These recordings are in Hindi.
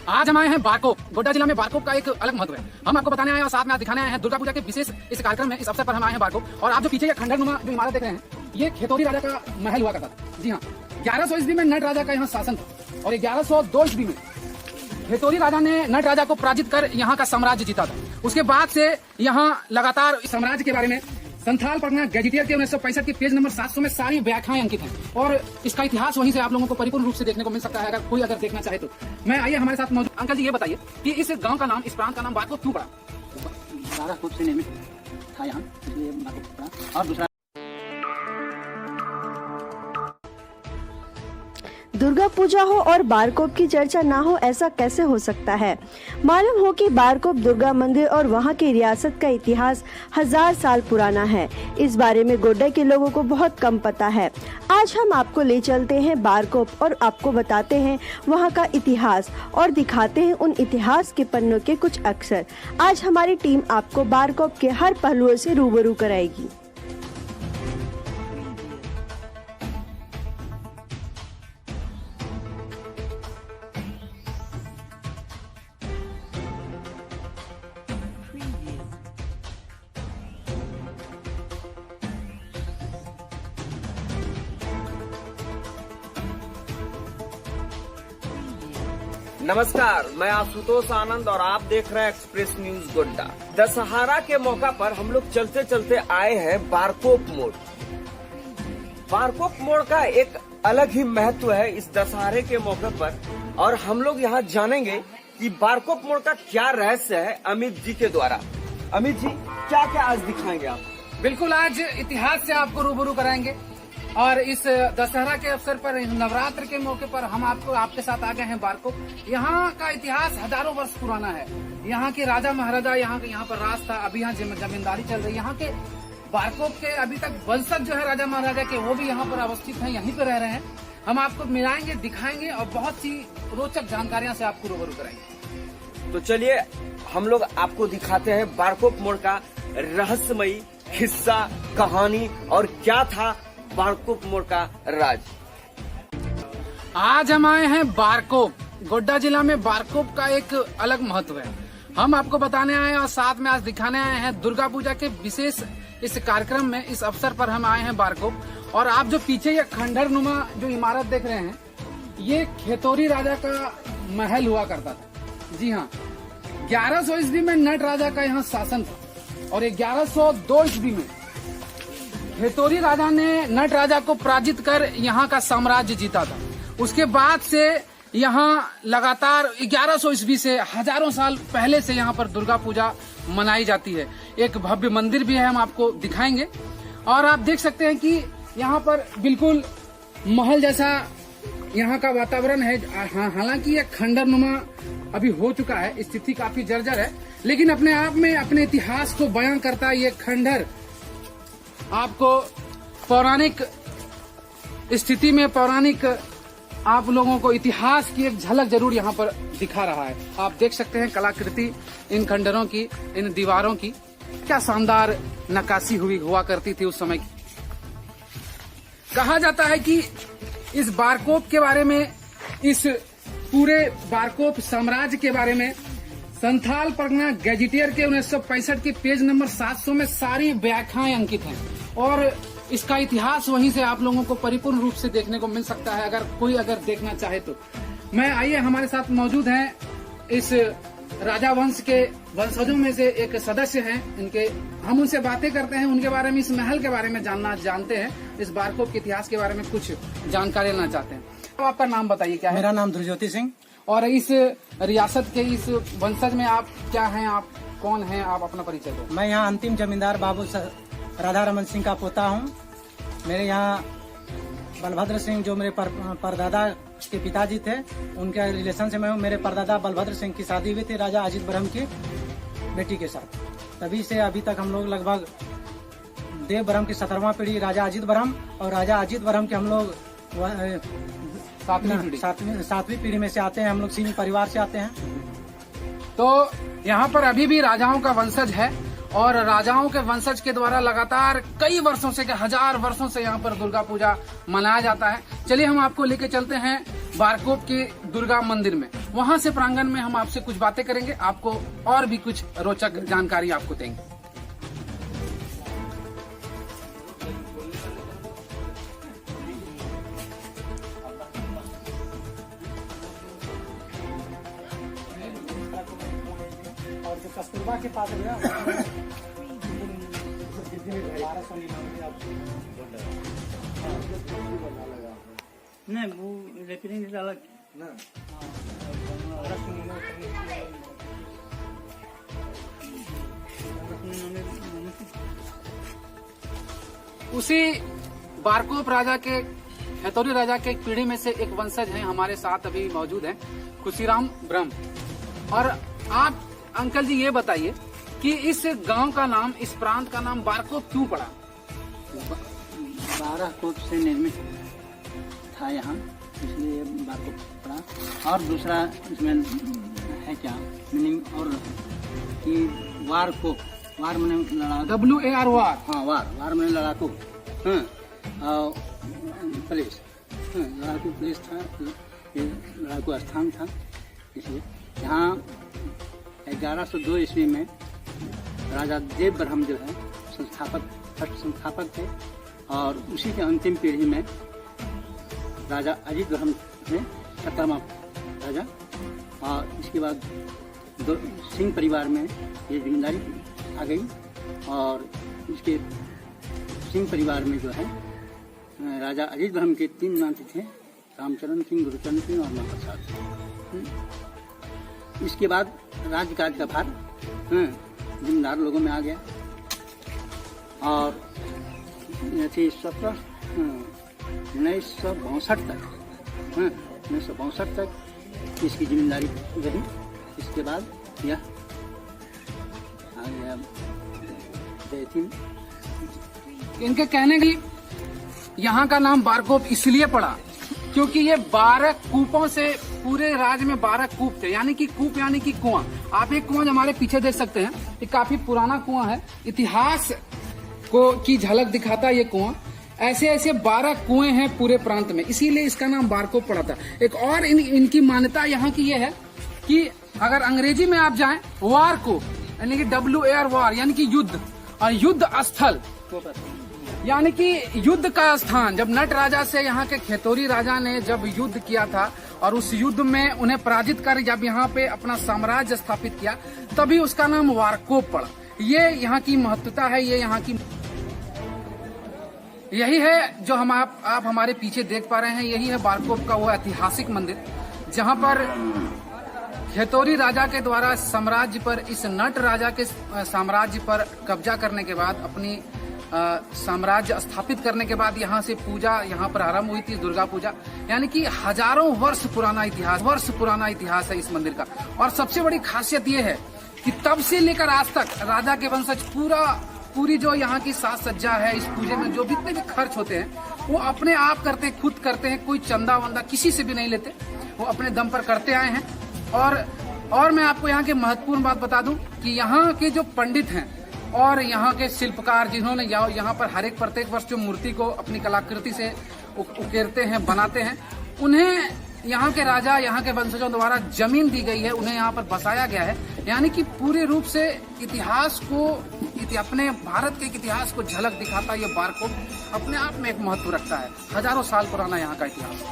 आज हम आए हैं बारकोप। गोड्डा जिला में बारकोप का एक अलग महत्व है। हम आपको बताने आए और साथ में आज दिखाने आए हैं दुर्गा पूजा के विशेष इस कार्यक्रम में। इस अवसर पर हम आए हैं बारकोप। और आप जो पीछे ये खंडरनुमा जो इमारत देख रहे हैं, ये खेतौरी राजा का महल हुआ करता था। जी हाँ, 1100 ईस्वी में नट राजा का यहाँ शासन था और 1102 ईस्वी में खेतौरी राजा ने नट राजा को पराजित कर यहाँ का साम्राज्य जीता था। उसके बाद से यहाँ लगातार साम्राज्य के बारे में संथाल परगना गैजेटियर के 1965 के पेज नंबर 700 में सारी व्याख्याएं अंकित हैं और इसका इतिहास वहीं से आप लोगों को परिपूर्ण रूप से देखने को मिल सकता है, अगर कोई देखना चाहे तो। मैं आइए हमारे साथ मौजूद अंकल जी, ये बताइए कि इस गांव का नाम, इस प्रांत का नाम बारकोप क्यों पड़ा? बारकोप से निर्मित था यहाँ, इसलिए बारकोप पड़ा। और दूसरा, दुर्गा पूजा हो और बारकोप की चर्चा ना हो, ऐसा कैसे हो सकता है। मालूम हो कि बारकोप दुर्गा मंदिर और वहां की रियासत का इतिहास 1000 साल पुराना है। इस बारे में गोड्डा के लोगों को बहुत कम पता है। आज हम आपको ले चलते हैं बारकोप और आपको बताते हैं वहां का इतिहास और दिखाते हैं उन इतिहास के पन्नों के कुछ अक्षर। आज हमारी टीम आपको बारकोप के हर पहलुओं से रूबरू कराएगी। नमस्कार, मैं आशुतोष आनंद और आप देख रहे हैं एक्सप्रेस न्यूज गोड्डा। दशहरा के मौका पर हम लोग चलते चलते आए हैं बारकोप मोड़। बारकोप मोड़ का एक अलग ही महत्व है इस दशहरे के मौके पर, और हम लोग यहाँ जानेंगे कि बारकोप मोड़ का क्या रहस्य है अमित जी के द्वारा। अमित जी, क्या क्या आज दिखाएंगे आप? बिल्कुल, आज इतिहास से आपको रूबरू कराएंगे और इस दशहरा के अवसर पर, नवरात्र के मौके पर हम आपके साथ आ गए हैं बारकोप। यहाँ का इतिहास हजारों वर्ष पुराना है। यहाँ के राजा महाराजा यहाँ पर राज था, अभी यहाँ जमींदारी चल रही है। यहाँ के बारकोप के अभी तक वंशज जो है राजा महाराजा के, वो भी यहाँ पर अवस्थित हैं, यहीं पर रह रहे हैं। हम आपको मिलाएंगे, दिखाएंगे और बहुत सी रोचक जानकारियां से आपको रूबरू कराएंगे। तो चलिए हम लोग आपको दिखाते हैं बारकोप मोड़ का रहस्यमयी हिस्सा, कहानी और क्या था बारकोप मोड़ का राज। आज हम आए हैं बारकोप। गोड्डा जिला में बारकोप का एक अलग महत्व है। हम आपको बताने आए हैं और साथ में आज दिखाने आए हैं दुर्गा पूजा के विशेष इस कार्यक्रम में। इस अवसर पर हम आए हैं बारकोप। और आप जो पीछे ये खंडरनुमा जो इमारत देख रहे हैं, ये खेतौरी राजा का महल हुआ करता था। जी हाँ, 1100 ईस्वी में नट राजा का यहाँ शासन था और 1102 ईस्वी में खेतौरी राजा ने नट राजा को पराजित कर यहाँ का साम्राज्य जीता था। उसके बाद से यहाँ लगातार 1100 ईस्वी से हजारों साल पहले से यहाँ पर दुर्गा पूजा मनाई जाती है। एक भव्य मंदिर भी है, हम आपको दिखाएंगे। और आप देख सकते हैं कि यहाँ पर बिल्कुल महल जैसा यहाँ का वातावरण है। हालांकि यह खंडरनुमा अभी हो चुका है, स्थिति काफी जर्जर है, लेकिन अपने आप में अपने इतिहास को बयां करता है। ये खंडर आपको पौराणिक स्थिति में, पौराणिक आप लोगों को इतिहास की एक झलक जरूर यहाँ पर दिखा रहा है। आप देख सकते हैं कलाकृति इन खंडरों की, इन दीवारों की, क्या शानदार नक्काशी हुआ करती थी उस समय की। कहा जाता है कि इस बारकोप के बारे में, इस पूरे बारकोप साम्राज्य के बारे में संथाल परगना गैजेटियर के 1965 के पेज नंबर 700 में सारी व्याख्याएं अंकित हैं और इसका इतिहास वहीं से आप लोगों को परिपूर्ण रूप से देखने को मिल सकता है, अगर कोई देखना चाहे तो। मैं आइए, हमारे साथ मौजूद हैं इस राजा वंश के वंशजों में से एक सदस्य हैं। हम उनसे बातें करते हैं, उनके बारे में, इस महल के बारे में जानते हैं, इस बारकोप के इतिहास के बारे में कुछ जानकारी लेना चाहते हैं। तो आपका नाम बताइए, क्या है? मेरा नाम ध्रुवज्योति सिंह। और इस रियासत के इस वंशज में आप क्या हैं, आप कौन हैं, आप अपना परिचय दो। मैं यहाँ अंतिम जमींदार बाबू राधा रमन सिंह का पोता हूँ। मेरे यहाँ बलभद्र सिंह जो मेरे परदादा के पिताजी थे, उनके रिलेशन से मैं हूँ। मेरे परदादा बलभद्र सिंह की शादी हुई थी राजा अजीत ब्रह्म की बेटी के साथ। तभी से अभी तक हम लोग लगभग देव ब्रह्म की 17वां पीढ़ी राजा अजीत ब्रह्म, और राजा अजीत ब्रह्म के हम लोग 7वीं पीढ़ी में से आते हैं। हम लोग सिंह परिवार से आते हैं। तो यहाँ पर अभी भी राजाओं का वंशज है और राजाओं के वंशज के द्वारा लगातार कई वर्षों से, 1000 वर्षों से यहाँ पर दुर्गा पूजा मनाया जाता है। चलिए हम आपको लेके चलते हैं बारकोप के दुर्गा मंदिर में। वहां से प्रांगण में हम आपसे कुछ बातें करेंगे, आपको और भी कुछ रोचक जानकारी आपको देंगे। और जो कस्तूरबा के पास है ना, नहीं वो रिपेयरिंग अलग ना। उसी बारकोप राजा के, खेतौरी राजा के एक पीढ़ी में से एक वंशज हैं हमारे साथ अभी मौजूद हैं, खुशीराम ब्रह्म। और आप अंकल जी ये बताइए कि इस गांव का नाम, इस प्रांत का नाम बारकोप क्यों पड़ा? 12 कोप से निर्मित था यहाँ, इसलिए बारकोप पड़ा। और दूसरा इसमें है क्या मीनिंग, और कि वार कोप, वार मैंने लड़ा, WAR वार। हाँ वार मैंने लड़ाकू, हाँ प्लेस, लड़ाकू प्लेस था, ये लड़ाकू स्थान था। इसलिए यहाँ 1102 ईस्वी में राजा देव ब्रह्म जो है फर्स्ट संस्थापक थे, और उसी के अंतिम पीढ़ी में राजा अजीत ब्रह्म थे 17वां राजा। और इसके बाद सिंह परिवार में ये जिम्मेदारी आ गई, और इसके सिंह परिवार में जो है राजा अजीत ब्रह्म के 3 नाती थे, रामचरण सिंह, गुरुचरण सिंह और महाप्रसाद सिंह। इसके बाद राज्यकाज का भार जिम्मेदार लोगों में आ गया, और 1962 तक इसकी जिम्मेदारी रही। इसके बाद यह आ गया जयसिंह। इनके कहने की यहाँ का नाम बारकोप इसलिए पड़ा क्योंकि ये 12 कूपों से, पूरे राज्य में 12 कूप थे, यानी कि कूप यानी कि कुआं। आप एक कुआं हमारे पीछे देख सकते हैं, ये काफी पुराना कुआं है, इतिहास को की झलक दिखाता है ये कुआं। ऐसे ऐसे 12 कुएं हैं पूरे प्रांत में, इसीलिए इसका नाम बारकोप पड़ा था। एक और इनकी मान्यता यहाँ की ये है कि अगर अंग्रेजी में आप जाएं, वार को यानी कि WAR वार यानी कि युद्ध, और युद्ध स्थल यानी कि युद्ध का स्थान। जब नट राजा से यहाँ के खेतौरी राजा ने जब युद्ध किया था और उस युद्ध में उन्हें पराजित कर जब यहाँ पे अपना साम्राज्य स्थापित किया, तभी उसका नाम बारकोप पड़ा। ये यहाँ की महत्वता है, ये यहाँ की, यही है जो हम आप हमारे पीछे देख पा रहे हैं। यही है बारकोप का वो ऐतिहासिक मंदिर, जहाँ पर खेतौरी राजा के द्वारा साम्राज्य पर, इस नट राजा के साम्राज्य पर कब्जा करने के बाद, अपनी साम्राज्य स्थापित करने के बाद यहाँ से पूजा यहाँ पर आरंभ हुई थी, दुर्गा पूजा। यानी कि हजारों वर्ष पुराना इतिहास है इस मंदिर का। और सबसे बड़ी खासियत ये है कि तब से लेकर आज तक राजा के वंशज पूरी जो यहाँ की साज सज्जा है, इस पूजे में जो जितने भी खर्च होते हैं वो अपने आप करते हैं, खुद करते हैं, कोई चंदा वंदा किसी से भी नहीं लेते, वो अपने दम पर करते आए हैं। और मैं आपको यहाँ के महत्वपूर्ण बात बता दूं कि यहाँ के जो पंडित हैं और यहाँ के शिल्पकार, जिन्होंने यहाँ पर हर एक प्रत्येक वर्ष जो मूर्ति को अपनी कलाकृति से उकेरते हैं, बनाते हैं, उन्हें यहाँ के राजा, यहाँ के वंशजों द्वारा जमीन दी गई है, उन्हें यहाँ पर बसाया गया है। यानी कि पूरे रूप से इतिहास को, अपने भारत के इतिहास को झलक दिखाता ये बारकोप अपने आप में एक महत्व रखता है। हजारों साल पुराना यहाँ का इतिहास।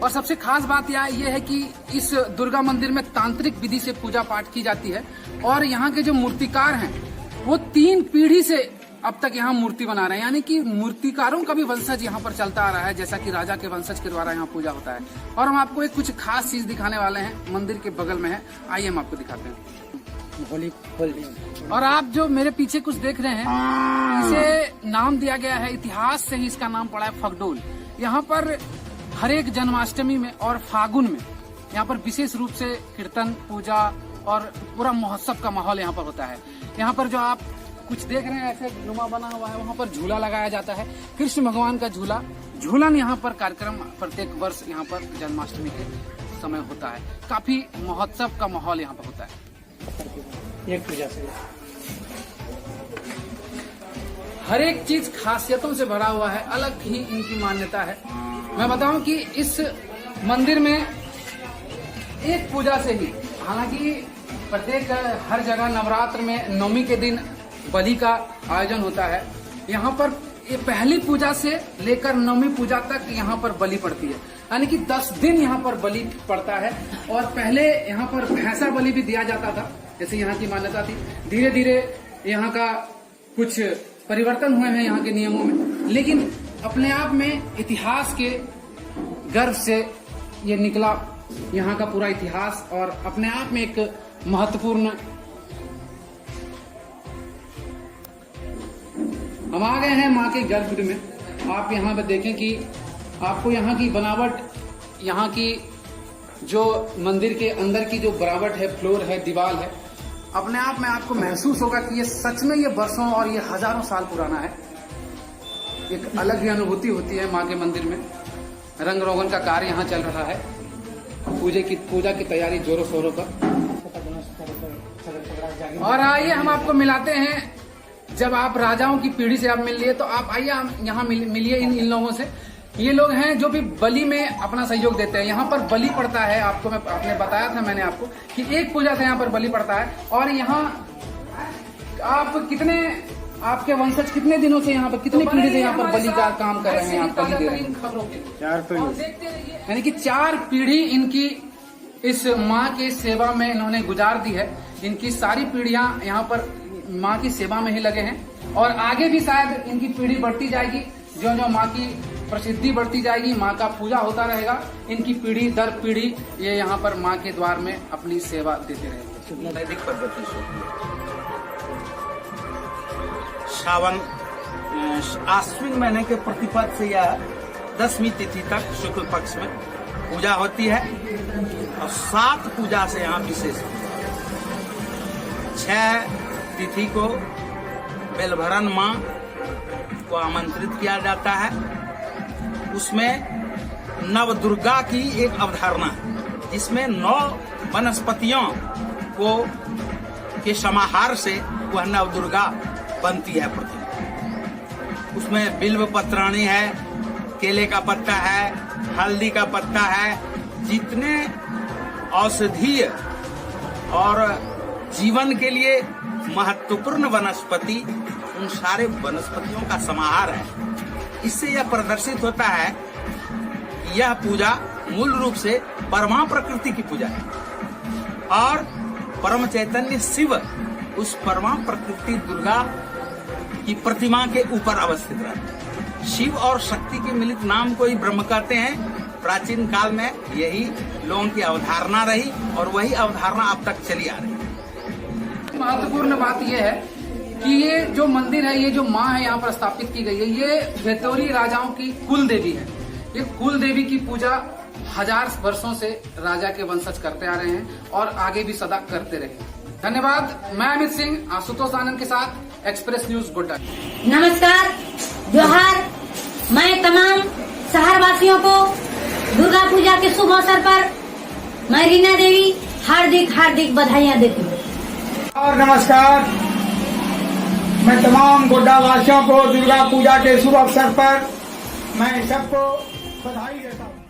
और सबसे खास बात यह है कि इस दुर्गा मंदिर में तांत्रिक विधि से पूजा पाठ की जाती है, और यहाँ के जो मूर्तिकार हैं वो 3 पीढ़ी से अब तक यहाँ मूर्ति बना रहे हैं। यानी कि मूर्तिकारों का भी वंशज यहाँ पर चलता आ रहा है, जैसा कि राजा के वंशज के द्वारा यहाँ पूजा होता है। और हम आपको एक कुछ खास चीज दिखाने वाले हैं, मंदिर के बगल में है, आइए हम आपको दिखाते हैं। और आप जो मेरे पीछे कुछ देख रहे हैं, इसे नाम दिया गया है, इतिहास से ही इसका नाम पड़ा है फगडोल। यहाँ पर हर एक जन्माष्टमी में और फागुन में यहाँ पर विशेष रूप से कीर्तन, पूजा और पूरा महोत्सव का माहौल यहाँ पर होता है। यहाँ पर जो आप कुछ देख रहे हैं, ऐसे नुमा बना हुआ है, वहाँ पर झूला लगाया जाता है, कृष्ण भगवान का झूलन यहाँ पर कार्यक्रम प्रत्येक वर्ष यहाँ पर जन्माष्टमी के समय होता है। काफी महोत्सव का माहौल यहाँ पर होता है। एक पूजा से हर एक चीज खासियतों से भरा हुआ है, अलग ही इनकी मान्यता है। मैं बताऊं कि इस मंदिर में एक पूजा से ही, हालांकि प्रत्येक हर जगह नवरात्र में नवमी के दिन बलि का आयोजन होता है, यहाँ पर ये पहली पूजा से लेकर नवमी पूजा तक यहाँ पर बलि पड़ती है, यानी कि 10 दिन यहाँ पर बलि पड़ता है। और पहले यहाँ पर भैंसा बलि भी दिया जाता था, जैसे यहाँ की मान्यता थी। धीरे धीरे यहाँ का कुछ परिवर्तन हुए हैं यहाँ के नियमों में, लेकिन अपने आप में इतिहास के गर्भ से ये निकला यहाँ का पूरा इतिहास, और अपने आप में एक महत्वपूर्ण। हम आ गए हैं माँ के गर्भगृह में। आप यहाँ पर देखें कि आपको यहाँ की बनावट, यहाँ की जो मंदिर के अंदर की जो बनावट है, फ्लोर है, दीवार है, अपने आप में आपको महसूस होगा कि ये सच में ये बरसों और ये हजारों साल पुराना है। एक अलग ही अनुभूति होती है माँ के मंदिर में। रंग रोगन का कार्य यहाँ चल रहा है, पूजा की तैयारी जोरों शोरों पर। और आइए हम आपको मिलाते हैं, जब आप राजाओं की पीढ़ी से आप मिल लिए तो आप आइए यहाँ मिलिए इन लोगों से। ये लोग हैं जो भी बलि में अपना सहयोग देते हैं। यहाँ पर बलि पड़ता है, आपने बताया था मैंने आपको कि एक पूजा से यहाँ पर बलि पड़ता है। और यहाँ आप आपके वंशज कितने दिनों से यहाँ पर, कितनी पीढ़ी से यहाँ पर बलि का काम कर रहे हैं, आप बलि दे रहे हैं? 4 पीढ़ी, यानी कि 4 पीढ़ी इनकी इस माँ के सेवा में इन्होंने गुजार दी है। इनकी सारी पीढ़ियां यहाँ पर माँ की सेवा में ही लगे हैं, और आगे भी शायद इनकी पीढ़ी बढ़ती जाएगी। जो जो माँ की प्रसिद्धि बढ़ती जाएगी, माँ का पूजा होता रहेगा, इनकी पीढ़ी दर पीढ़ी ये यहाँ पर माँ के द्वार में अपनी सेवा देते रहेंगे। वैदिक पद्धति से सावन आश्विन महीने के प्रतिपद से या 10वीं तिथि तक शुक्ल पक्ष में पूजा होती है, और 7 पूजा से यहाँ विशेष 6 तिथि को बेलभरन माँ को आमंत्रित किया जाता है। उसमें नव दुर्गा की एक अवधारणा है, जिसमें 9 वनस्पतियों के समाहार से वह नव दुर्गा बनती है प्रतिमा। उसमें बिल्व पत्राणी है, केले का पत्ता है, हल्दी का पत्ता है, जितने औषधीय और जीवन के लिए महत्वपूर्ण वनस्पति, उन सारे वनस्पतियों का समाहार है। इससे यह प्रदर्शित होता है कि यह पूजा मूल रूप से परमा प्रकृति की पूजा है, और परम चैतन्य शिव उस परमा प्रकृति दुर्गा की प्रतिमा के ऊपर अवस्थित रहते हैं। शिव और शक्ति के मिलित नाम को ही ब्रह्म कहते हैं। प्राचीन काल में यही लोगों की अवधारणा रही, और वही अवधारणा अब तक चली आ रही है। महत्वपूर्ण बात यह है कि ये जो मंदिर है, ये जो माँ है यहाँ पर स्थापित की गई है, ये बेतौरी राजाओं की कुल देवी है। ये कुल देवी की पूजा 1000 वर्षों से राजा के वंशज करते आ रहे हैं, और आगे भी सदा करते रहे। धन्यवाद। मैं अमित सिंह, आशुतोष आनंद के साथ एक्सप्रेस न्यूज गोड्डा। नमस्कार, जोहार। मैं तमाम शहर वासियों को दुर्गा पूजा के शुभ अवसर पर मैं रीना देवी हार्दिक बधाइयाँ देती हूँ। और नमस्कार, मैं तमाम गोड्डा वासियों को दुर्गा पूजा के शुभ अवसर पर मैं सबको बधाई देता हूँ।